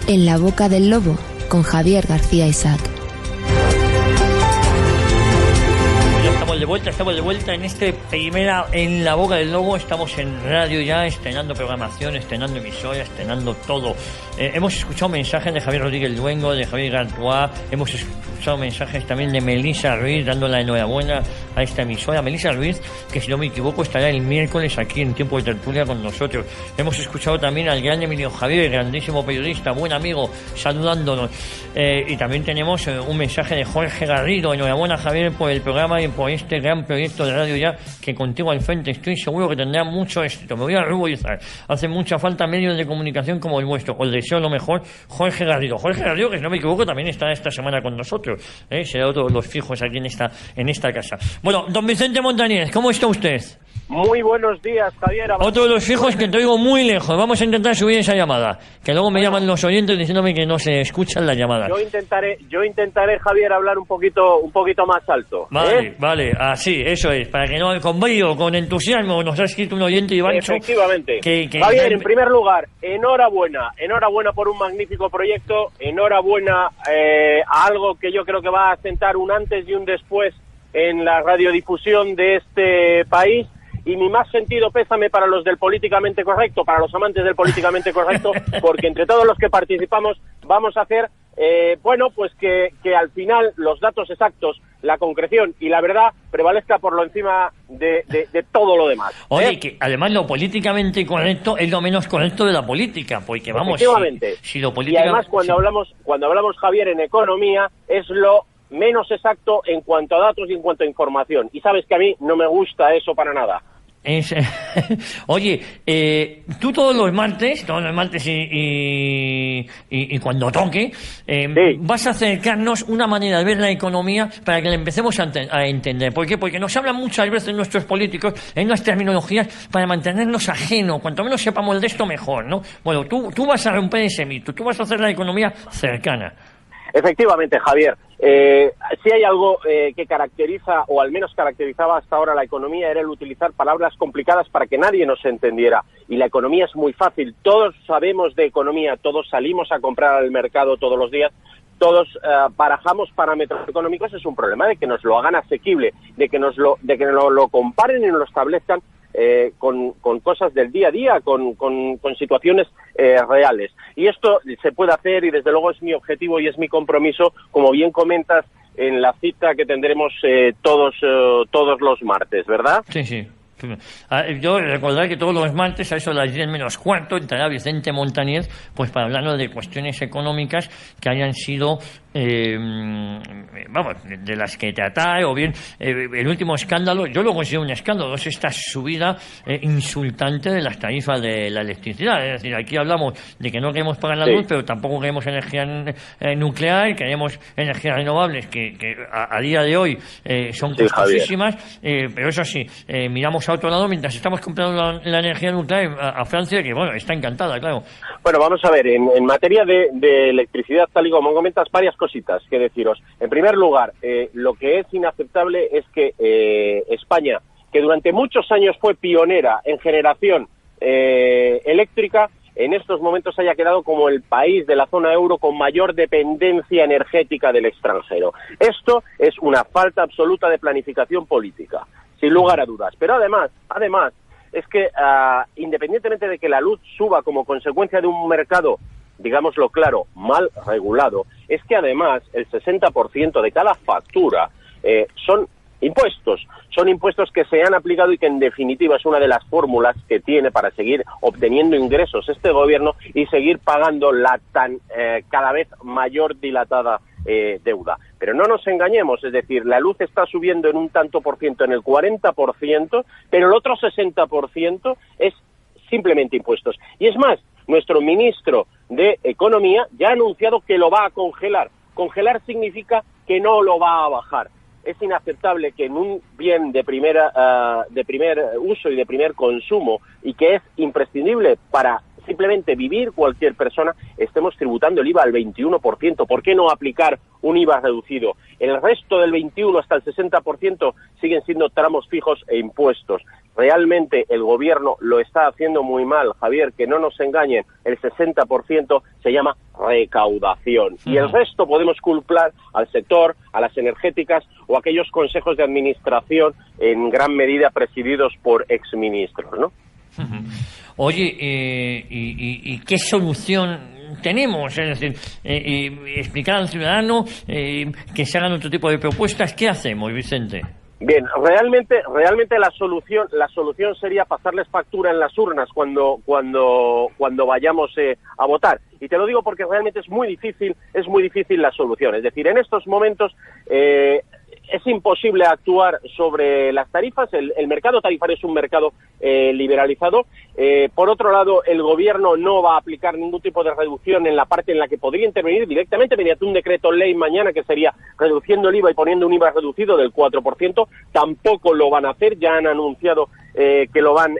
En la boca del lobo, con Javier García Isaac. Estamos de vuelta en este primera En la boca del lobo. Estamos en radio ya, estrenando programación, estrenando emisora, estrenando todo. Hemos escuchado mensajes de Javier Rodríguez Luengo, de Javier Gartuá, hemos escuchado mensajes también de Melissa Ruiz, dando la enhorabuena a esta emisora. Melissa Ruiz, que si no me equivoco estará el miércoles aquí en Tiempo de Tertulia con nosotros. Hemos escuchado también al gran Emilio Javier, grandísimo periodista, buen amigo, saludándonos. Y también tenemos un mensaje de Jorge Garrido. Enhorabuena, Javier, por el programa y por este gran proyecto de radio ya, que contigo al frente estoy seguro que tendrá mucho éxito. Me voy a ruborizar. Hace mucha falta medios de comunicación como el vuestro. Os deseo lo mejor, Jorge Garrido. Jorge Garrido, que si no me equivoco también estará esta semana con nosotros. Será otro de los fijos aquí en esta casa. Bueno, don Vicente Montañez, ¿cómo está usted? Muy buenos días, Javier. Otro de los fijos que te oigo muy lejos. Vamos a intentar subir esa llamada, que luego me llaman los oyentes diciéndome que no se escuchan las llamadas. Yo intentaré, Javier, hablar un poquito más alto. Vale, así, eso es, para que no, con brío, con entusiasmo, nos ha escrito un oyente, Ivancho. Efectivamente. Javier, en primer lugar, enhorabuena por un magnífico proyecto, enhorabuena a algo que yo creo que va a sentar un antes y un después en la radiodifusión de este país. Y mi más sentido pésame para los del políticamente correcto, para los amantes del políticamente correcto, porque entre todos los que participamos vamos a hacer, pues que al final los datos exactos, la concreción y la verdad prevalezca por lo encima de todo lo demás. Oye, que además lo políticamente correcto es lo menos correcto de la política, porque vamos, si lo política... Y además cuando hablamos, Javier, en economía, es lo menos exacto en cuanto a datos y en cuanto a información. Y sabes que a mí no me gusta eso para nada. Oye, tú todos los martes y cuando toque, vas a acercarnos una manera de ver la economía para que la empecemos a entender. ¿Por qué? Porque nos hablan muchas veces nuestros políticos en unas terminologías para mantenernos ajenos. Cuanto menos sepamos de esto, mejor, ¿no? Bueno, tú vas a romper ese mito, tú vas a hacer la economía cercana. Efectivamente, Javier. Si hay algo que caracteriza, o al menos caracterizaba hasta ahora la economía, era el utilizar palabras complicadas para que nadie nos entendiera. Y la economía es muy fácil. Todos sabemos de economía, todos salimos a comprar al mercado todos los días, todos barajamos parámetros económicos. Es un problema de que nos lo hagan asequible, de que nos lo comparen y nos lo establezcan con cosas del día a día, con situaciones reales. Y esto se puede hacer, y desde luego es mi objetivo y es mi compromiso, como bien comentas, en la cita que tendremos todos los martes, ¿verdad? Sí. Yo recordar que todos los martes a eso de las 10 menos cuarto entrará Vicente Montañez, pues para hablarnos de cuestiones económicas que hayan sido de las que tratar, o bien el último escándalo, yo lo considero un escándalo, es esta subida insultante de las tarifas de la electricidad. Es decir, aquí hablamos de que no queremos pagar la luz, pero tampoco queremos energía nuclear, queremos energías renovables que a día de hoy son costosísimas, pero eso sí, miramos a otro lado mientras estamos comprando la energía nuclear a Francia, que bueno, está encantada, claro. Bueno, vamos a ver, en materia de electricidad, tal y como comentas, varias cositas que deciros. En primer lugar, lo que es inaceptable es que España, que durante muchos años fue pionera en generación eléctrica, en estos momentos haya quedado como el país de la zona euro con mayor dependencia energética del extranjero. Esto es una falta absoluta de planificación política, sin lugar a dudas. Pero además, es que independientemente de que la luz suba como consecuencia de un mercado, digámoslo claro, mal regulado, es que además el 60% de cada factura son impuestos que se han aplicado y que en definitiva es una de las fórmulas que tiene para seguir obteniendo ingresos este gobierno y seguir pagando la tan cada vez mayor dilatada deuda. Pero no nos engañemos, es decir, la luz está subiendo en un tanto por ciento, en el 40%, pero el otro 60% es simplemente impuestos. Y es más, nuestro ministro de Economía ya ha anunciado que lo va a congelar. Congelar significa que no lo va a bajar. Es inaceptable que en un bien de primer uso y de primer consumo, y que es imprescindible para simplemente vivir cualquier persona, estemos tributando el IVA al 21%. ¿Por qué no aplicar un IVA reducido? El resto del 21 hasta el 60% siguen siendo tramos fijos e impuestos. Realmente el gobierno lo está haciendo muy mal, Javier, que no nos engañen, el 60% se llama recaudación. Y el resto podemos culpar al sector, a las energéticas o a aquellos consejos de administración en gran medida presididos por exministros, ¿no? Oye, ¿y qué solución tenemos? Es decir, explicar al ciudadano que se hagan otro tipo de propuestas. ¿Qué hacemos, Vicente? Bien, realmente la solución sería pasarles factura en las urnas cuando vayamos a votar. Y te lo digo porque realmente es muy difícil la solución. Es decir, en estos momentos es imposible actuar sobre las tarifas. El mercado tarifario es un mercado liberalizado. Por otro lado, el gobierno no va a aplicar ningún tipo de reducción en la parte en la que podría intervenir directamente mediante un decreto ley mañana, que sería reduciendo el IVA y poniendo un IVA reducido del 4%. Tampoco lo van a hacer, ya han anunciado que lo van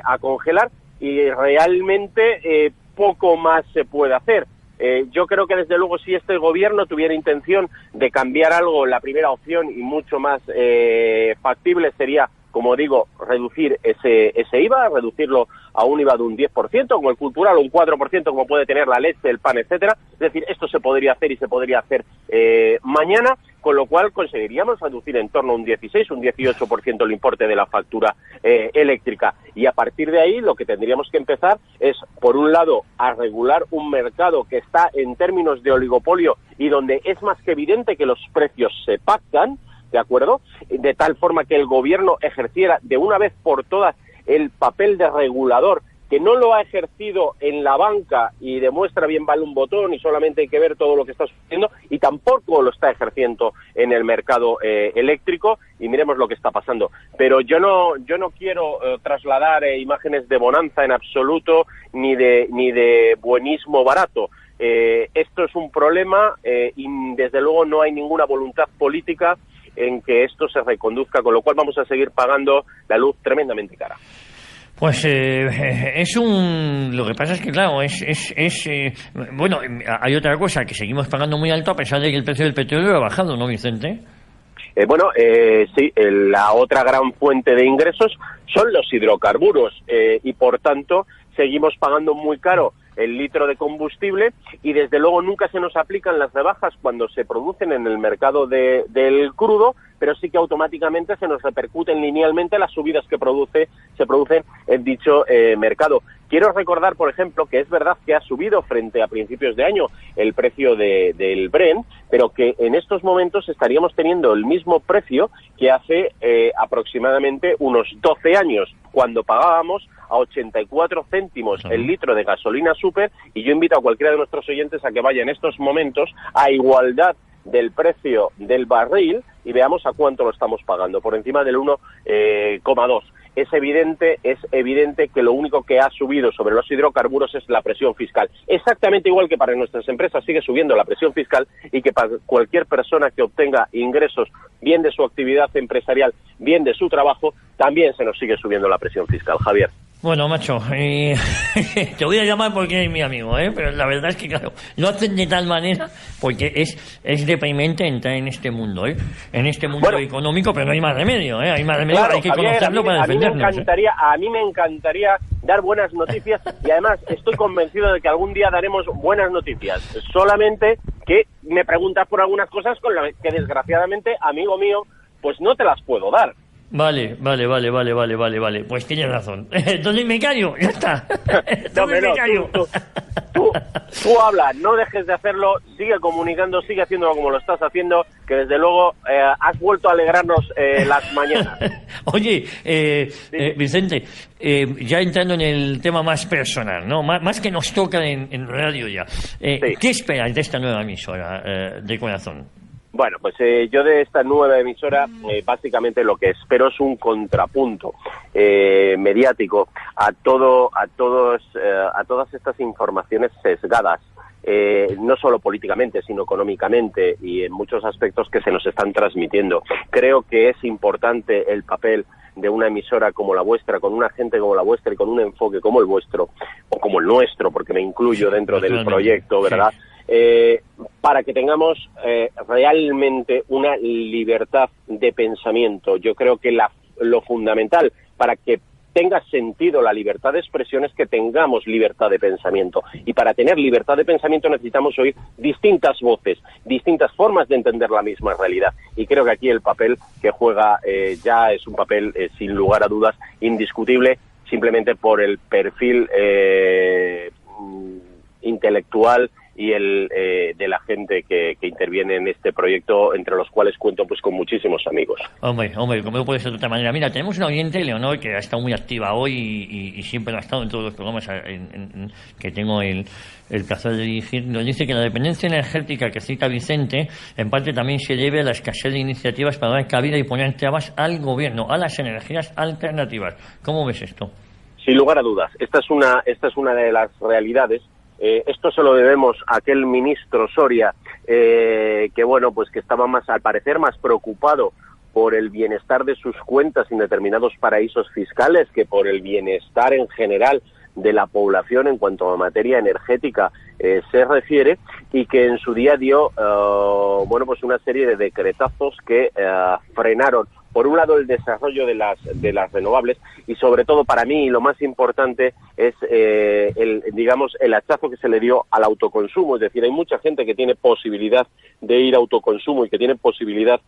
a congelar, y realmente poco más se puede hacer. Yo creo que desde luego si este gobierno tuviera intención de cambiar algo, la primera opción y mucho más factible sería, como digo, reducir ese IVA, reducirlo a un IVA de un 10%, como el cultural, o un 4%, como puede tener la leche, el pan, etcétera. Es decir, esto se podría hacer y se podría hacer mañana, con lo cual conseguiríamos reducir en torno a un 16, un 18% el importe de la factura eléctrica. Y a partir de ahí lo que tendríamos que empezar es, por un lado, a regular un mercado que está en términos de oligopolio y donde es más que evidente que los precios se pactan, ¿de acuerdo? De tal forma que el gobierno ejerciera de una vez por todas el papel de regulador, que no lo ha ejercido en la banca y demuestra bien vale un botón y solamente hay que ver todo lo que está sucediendo, y tampoco lo está ejerciendo en el mercado eléctrico, y miremos lo que está pasando. Pero yo no quiero trasladar imágenes de bonanza en absoluto, ni de buenismo barato. Esto es un problema y desde luego no hay ninguna voluntad política en que esto se reconduzca, con lo cual vamos a seguir pagando la luz tremendamente cara. Pues lo que pasa es que, claro, bueno, hay otra cosa, que seguimos pagando muy alto a pesar de que el precio del petróleo ha bajado, ¿no, Vicente? Sí, la otra gran fuente de ingresos son los hidrocarburos y por tanto seguimos pagando muy caro el litro de combustible, y desde luego nunca se nos aplican las rebajas cuando se producen en el mercado del crudo, pero sí que automáticamente se nos repercuten linealmente las subidas que se producen en dicho mercado. Quiero recordar, por ejemplo, que es verdad que ha subido frente a principios de año el precio del Brent, pero que en estos momentos estaríamos teniendo el mismo precio que hace aproximadamente unos 12 años, cuando pagábamos a 84 céntimos el litro de gasolina super, y yo invito a cualquiera de nuestros oyentes a que vaya en estos momentos a igualdad del precio del barril y veamos a cuánto lo estamos pagando, por encima del 1,2. Es evidente que lo único que ha subido sobre los hidrocarburos es la presión fiscal. Exactamente igual que para nuestras empresas sigue subiendo la presión fiscal, y que para cualquier persona que obtenga ingresos, bien de su actividad empresarial, bien de su trabajo, también se nos sigue subiendo la presión fiscal, Javier. Bueno, macho, te voy a llamar porque eres mi amigo, pero la verdad es que, claro, lo hacen de tal manera porque es deprimente entrar en este mundo, en este mundo económico, pero no hay más remedio, hay más remedio, claro, hay que conocerlo para defendernos. A mí me encantaría dar buenas noticias, y además estoy convencido de que algún día daremos buenas noticias, solamente que me preguntas por algunas cosas con las que desgraciadamente, amigo mío, pues no te las puedo dar. Vale. Pues tienes razón. Entonces me callo, ya está. Tú habla, no dejes de hacerlo, sigue comunicando, sigue haciéndolo como lo estás haciendo, que desde luego has vuelto a alegrarnos las mañanas. Oye, Vicente, ya entrando en el tema más personal, ¿no? Más que nos toca en radio ya. ¿Qué esperas de esta nueva emisora de Corazón? Bueno, pues yo de esta nueva emisora básicamente lo que espero es un contrapunto mediático a todas estas informaciones sesgadas no solo políticamente, sino económicamente y en muchos aspectos que se nos están transmitiendo. Creo que es importante el papel de una emisora como la vuestra, con una gente como la vuestra y con un enfoque como el vuestro, o como el nuestro, porque me incluyo dentro del proyecto, ¿verdad? Para que tengamos realmente una libertad de pensamiento. Yo creo que lo fundamental para que tenga sentido la libertad de expresión es que tengamos libertad de pensamiento. Y para tener libertad de pensamiento necesitamos oír distintas voces, distintas formas de entender la misma realidad. Y creo que aquí el papel que juega ya es un papel, sin lugar a dudas, indiscutible, simplemente por el perfil intelectual y el de la gente que interviene en este proyecto, entre los cuales cuento pues con muchísimos amigos. Hombre, como no puede ser de otra manera. Mira, tenemos una oyente, Leonor, que ha estado muy activa hoy y siempre lo ha estado en todos los programas que tengo el placer de dirigir. Nos dice que la dependencia energética que cita Vicente, en parte también se debe a la escasez de iniciativas para dar cabida y poner trabas al gobierno, a las energías alternativas. ¿Cómo ves esto? Sin lugar a dudas, esta es una de las realidades. Esto se lo debemos a aquel ministro Soria, que bueno, pues que estaba al parecer más preocupado por el bienestar de sus cuentas en determinados paraísos fiscales que por el bienestar en general de la población en cuanto a materia energética se refiere, y que en su día dio bueno, pues una serie de decretazos que frenaron, por un lado, el desarrollo de las renovables, y sobre todo para mí lo más importante es el hachazo que se le dio al autoconsumo. Es decir, hay mucha gente que tiene posibilidad de ir a autoconsumo y que tiene posibilidad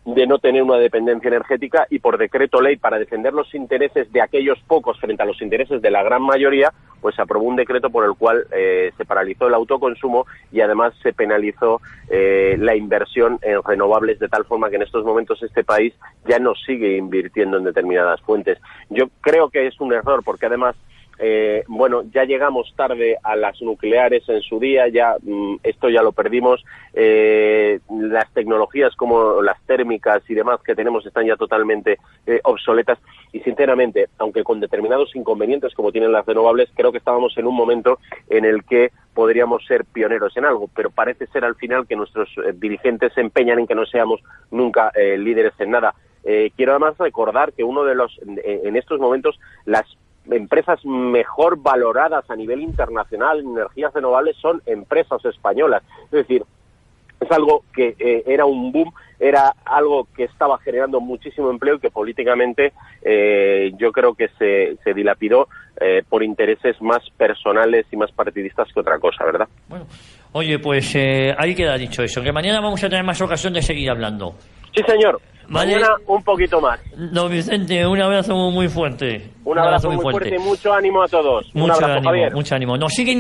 de no tener una dependencia energética, y por decreto ley, para defender los intereses de aquellos pocos frente a los intereses de la gran mayoría, pues se aprobó un decreto por el cual se paralizó el autoconsumo y además se penalizó la inversión en renovables, de tal forma que en estos momentos este país ya no sigue invirtiendo en determinadas fuentes. Yo creo que es un error, porque además bueno, ya llegamos tarde a las nucleares en su día, esto ya lo perdimos. Las tecnologías como las térmicas y demás que tenemos están ya totalmente obsoletas, y sinceramente, aunque con determinados inconvenientes como tienen las renovables, creo que estábamos en un momento en el que podríamos ser pioneros en algo, pero parece ser al final que nuestros dirigentes se empeñan en que no seamos nunca líderes en nada. Quiero además recordar que en estos momentos las empresas mejor valoradas a nivel internacional en energías renovables son empresas españolas. Es decir, es algo que era un boom, era algo que estaba generando muchísimo empleo y que políticamente yo creo que se dilapidó por intereses más personales y más partidistas que otra cosa, ¿verdad? Bueno, oye, pues ahí queda dicho eso, que mañana vamos a tener más ocasión de seguir hablando. Sí, señor. Vale. Mañana un poquito más. Don Vicente, un abrazo muy fuerte. Un abrazo muy fuerte y mucho ánimo a todos. Un abrazo, ánimo, Javier. Mucho ánimo. Nos siguen